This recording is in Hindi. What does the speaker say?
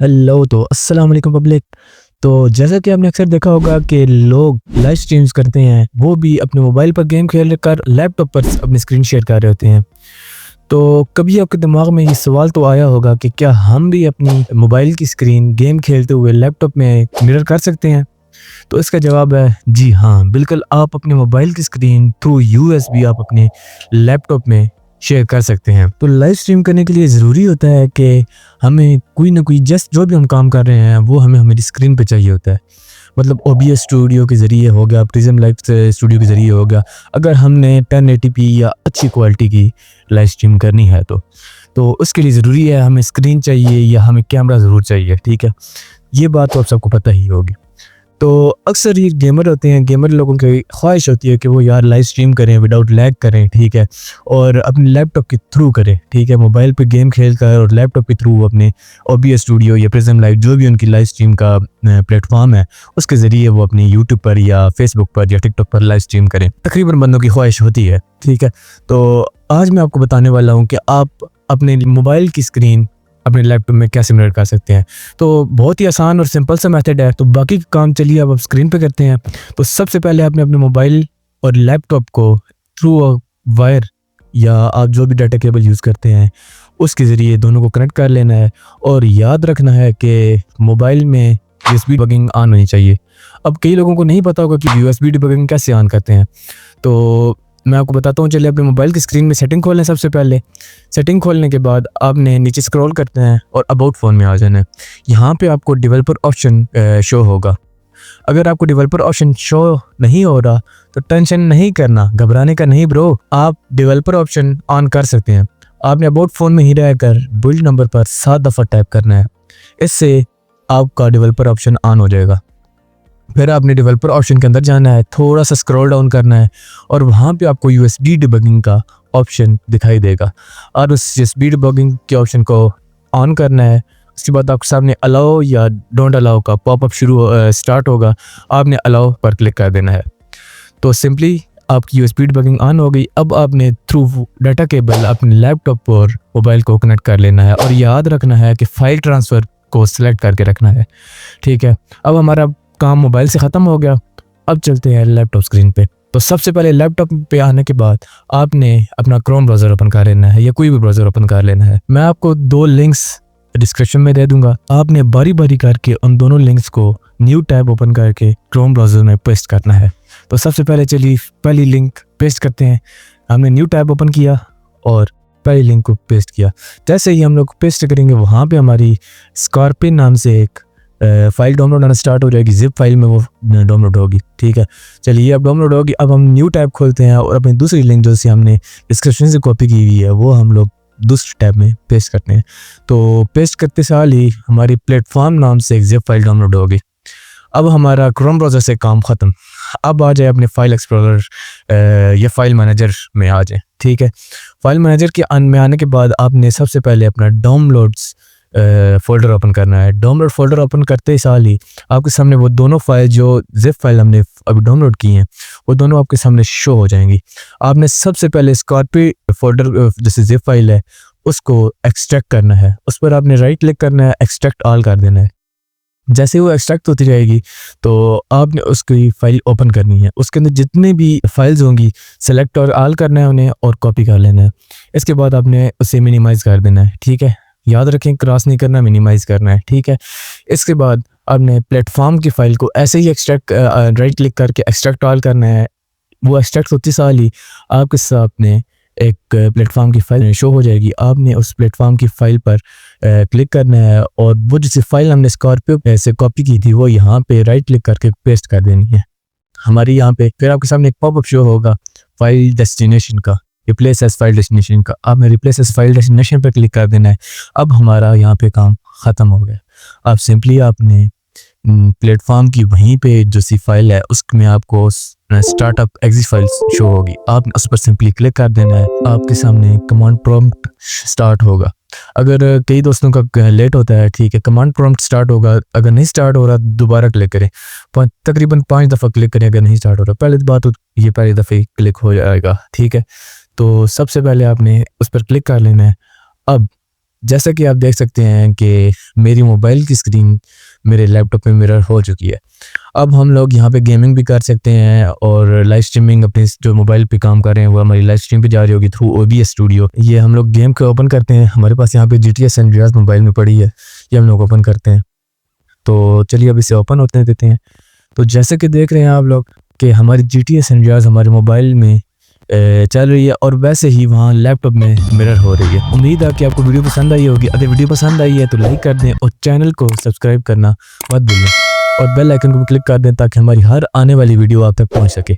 हेलो तो अस्सलाम वालेकुम पब्लिक। तो जैसा कि आपने अक्सर देखा होगा कि लोग लाइव स्ट्रीम्स करते हैं, वो भी अपने मोबाइल पर गेम खेल कर लैपटॉप पर अपनी स्क्रीन शेयर कर रहे होते हैं। तो कभी आपके दिमाग में ये सवाल तो आया होगा कि क्या हम भी अपनी मोबाइल की स्क्रीन गेम खेलते हुए लैपटॉप में मिरर कर सकते हैं? तो इसका जवाब है जी हाँ, बिल्कुल आप अपने मोबाइल की स्क्रीन थ्रू यूएसबी आप अपने लैपटॉप में शेयर कर सकते हैं। तो लाइव स्ट्रीम करने के लिए ज़रूरी होता है कि हमें कोई ना कोई जस्ट जो भी हम काम कर रहे हैं वो हमें हमारी स्क्रीन पे चाहिए होता है। मतलब ओबीएस स्टूडियो के ज़रिए हो गया, प्रिज्म लाइव स्टूडियो के ज़रिए हो गया, अगर हमने 1080p या अच्छी क्वालिटी की लाइव स्ट्रीम करनी है तो उसके लिए ज़रूरी है हमें स्क्रीन चाहिए या हमें कैमरा ज़रूर चाहिए, ठीक है? ये बात तो आप सबको पता ही होगी। तो अक्सर ये गेमर होते हैं, गेमर लोगों की ख्वाहिश होती है कि वो यार लाइव स्ट्रीम करें, विदाउट लैग करें, ठीक है? और अपने लैपटॉप के थ्रू करें, ठीक है? मोबाइल पे गेम खेल कर और लैपटॉप के थ्रू अपने ओबीएस स्टूडियो या प्रिज्म लाइव जो भी उनकी लाइव स्ट्रीम का प्लेटफॉर्म है, उसके ज़रिए वो अपनी यूट्यूब पर या फेसबुक पर या टिकटॉक पर लाइव स्ट्रीम करें। तकरीबन बंदों की ख्वाहिश होती है, ठीक है? तो आज मैं आपको बताने वाला हूँ कि आप अपने मोबाइल की स्क्रीन अपने लैपटॉप में कैसे मिरर कर सकते हैं। तो बहुत ही आसान और सिंपल सा मेथड है। तो बाकी काम चलिए अब स्क्रीन पे करते हैं। तो सबसे पहले आपने अपने मोबाइल और लैपटॉप को थ्रू अ वायर या आप जो भी डाटा केबल यूज़ करते हैं उसके ज़रिए दोनों को कनेक्ट कर लेना है। और याद रखना है कि मोबाइल में यूएसबी डिबगिंग ऑन होनी चाहिए। अब कई लोगों को नहीं पता होगा कि यूएसबी डिबगिंग कैसे ऑन करते हैं, तो मैं आपको बताता हूँ। चलिए अपने मोबाइल की स्क्रीन में सेटिंग खोलें। सबसे पहले सेटिंग खोलने के बाद आपने नीचे स्क्रॉल करते हैं और अबाउट फ़ोन में आ जाना है। यहाँ पे आपको डेवलपर ऑप्शन शो होगा। अगर आपको डेवलपर ऑप्शन शो नहीं हो रहा तो टेंशन नहीं करना, घबराने का नहीं ब्रो, आप डेवलपर ऑप्शन ऑन कर सकते हैं। आपने अबाउट फ़ोन में ही रहकर बिल्ड नंबर पर 7 दफ़ा टाइप करना है, इससे आपका डेवलपर ऑप्शन ऑन हो जाएगा। फिर आपने डेवलपर ऑप्शन के अंदर जाना है, थोड़ा सा स्क्रॉल डाउन करना है और वहाँ पे आपको यूएसबी डिबगिंग का ऑप्शन दिखाई देगा और उस यूएसबी डिबगिंग के ऑप्शन को ऑन करना है। उसके बाद आपके सामने अलाउ या डोंट अलाउ का पॉपअप स्टार्ट होगा। आपने अलाउ पर क्लिक कर देना है। तो सिंपली आपकी यूएसबी डिबगिंग ऑन हो गई। अब आपने थ्रू डाटा केबल अपने लैपटॉप और मोबाइल को कनेक्ट कर लेना है और याद रखना है कि फाइल ट्रांसफ़र को सिलेक्ट करके रखना है, ठीक है? अब हमारा काम मोबाइल से ख़त्म हो गया। अब चलते हैं लैपटॉप स्क्रीन पे। तो सबसे पहले लैपटॉप पे आने के बाद आपने अपना क्रोम ब्राउज़र ओपन कर लेना है या कोई भी ब्राउज़र ओपन कर लेना है। मैं आपको 2 लिंक्स डिस्क्रिप्शन में दे दूंगा। आपने बारी बारी करके उन दोनों लिंक्स को न्यू टैब ओपन करके क्रोम ब्राउज़र में पेस्ट करना है। तो सबसे पहले चलिए पहली लिंक पेस्ट करते हैं। हमने न्यू टैब ओपन किया और पहली लिंक को पेस्ट किया। जैसे ही हम लोग पेस्ट करेंगे वहाँ पे हमारी स्कॉर्पियन नाम से एक फाइल डाउनलोड होना स्टार्ट हो जाएगी। जिप फाइल में वो डाउनलोड होगी, ठीक है? चलिए अब डाउनलोड होगी। अब हम न्यू टैब खोलते हैं और अपनी दूसरी लिंक जो से हमने डिस्क्रिप्शन से कॉपी की हुई है वो हम लोग दूसरे टैब में पेस्ट करते हैं। तो पेस्ट करते साल ही हमारी प्लेटफॉर्म नाम से एक जिप फाइल डाउनलोड होगी। अब हमारा क्रोम ब्राउज़र से काम ख़त्म। अब आ जाए अपने फाइल एक्सप्लोरर या फाइल मैनेजर में आ जाए, ठीक है? फाइल मैनेजर के में आने के बाद आपने सबसे पहले अपना डाउनलोड्स फ़ोल्डर ओपन करना है। डाउनलोड फ़ोल्डर ओपन करते ही साल ही आपके सामने वो दोनों फाइल जो ज़िप फाइल हमने अभी डाउनलोड की हैं वो दोनों आपके सामने शो हो जाएंगी। आपने सबसे पहले स्कॉर्पियो फ़ोल्डर जैसे ज़िप फाइल है उसको एक्सट्रैक्ट करना है। उस पर आपने राइट क्लिक करना है, एक्सट्रैक्ट ऑल कर देना है। जैसे वो एक्सट्रैक्ट होती जाएगी तो आपने उसकी फ़ाइल ओपन करनी है। उसके अंदर जितने भी फाइल्स होंगी सेलेक्ट और ऑल करना है उन्हें और कॉपी कर लेना है। इसके बाद आपने उसे मिनिमाइज़ कर देना है, ठीक है? याद रखें क्रॉस नहीं करना, मिनिमाइज़ करना है, ठीक है? इसके बाद आपने प्लेटफॉर्म की फ़ाइल को ऐसे ही एक्सट्रैक्ट राइट क्लिक करके एक्सट्रैक्ट ऑल करना है। वो एक्सट्रैक्ट होती साल ही आपके सामने एक प्लेटफॉर्म की फ़ाइल शो हो जाएगी। आपने उस प्लेटफॉर्म की फ़ाइल पर क्लिक करना है और वो जिस फाइल हमने स्कॉर्पियो से कॉपी की थी वो यहाँ पे राइट क्लिक करके पेस्ट कर देनी है हमारी यहाँ पे। फिर आपके सामने एक पॉपअप शो होगा फाइल डेस्टिनेशन का, रिप्लेस एज फाइल डेस्टिनेशन का। आपने रिप्लेस एज फाइल डेस्टिनेशन पर क्लिक कर देना है। अब हमारा यहाँ पे काम ख़त्म हो गया। अब सिंपली आपने प्लेटफॉर्म की वहीं पे जो सी फाइल है उसमें आपको स्टार्टअप एग्जिट फाइल शो होगी। आपने उस पर सिंपली क्लिक कर देना है। आपके सामने कमांड प्रॉम्प्ट स्टार्ट होगा। अगर कई दोस्तों का लेट होता है, ठीक है, कमांड प्रॉम्प्ट स्टार्ट होगा। अगर नहीं स्टार्ट हो रहा दोबारा क्लिक करें, तकरीबन 5 दफ़ा क्लिक करें। अगर नहीं स्टार्ट हो रहा पहली बात तो ये पहली दफ़े क्लिक हो जाएगा, ठीक है? तो सबसे पहले आपने उस पर क्लिक कर लेना है। अब जैसा कि आप देख सकते हैं कि मेरी मोबाइल की स्क्रीन मेरे लैपटॉप में मिरर हो चुकी है। अब हम लोग यहाँ पे गेमिंग भी कर सकते हैं और लाइव स्ट्रीमिंग अपने जो मोबाइल पे काम कर रहे हैं वो हमारी लाइव स्ट्रीम पे जा रही होगी थ्रू OBS स्टूडियो। ये हम लोग गेम को ओपन करते हैं, हमारे पास यहाँ पे GTA सैन अंड्रियास मोबाइल में पड़ी है, ये हम लोग ओपन करते हैं। तो चलिए अब इसे ओपन होते देते हैं। तो जैसे कि देख रहे हैं आप लोग कि हमारी GTA सैन अंड्रियास हमारे मोबाइल में चल रही है और वैसे ही वहाँ लैपटॉप में मिरर हो रही है। उम्मीद है कि आपको वीडियो पसंद आई होगी। अगर वीडियो पसंद आई है तो लाइक कर दें और चैनल को सब्सक्राइब करना मत भूलें और बेल आइकन को क्लिक कर दें ताकि हमारी हर आने वाली वीडियो आप तक पहुँच सके।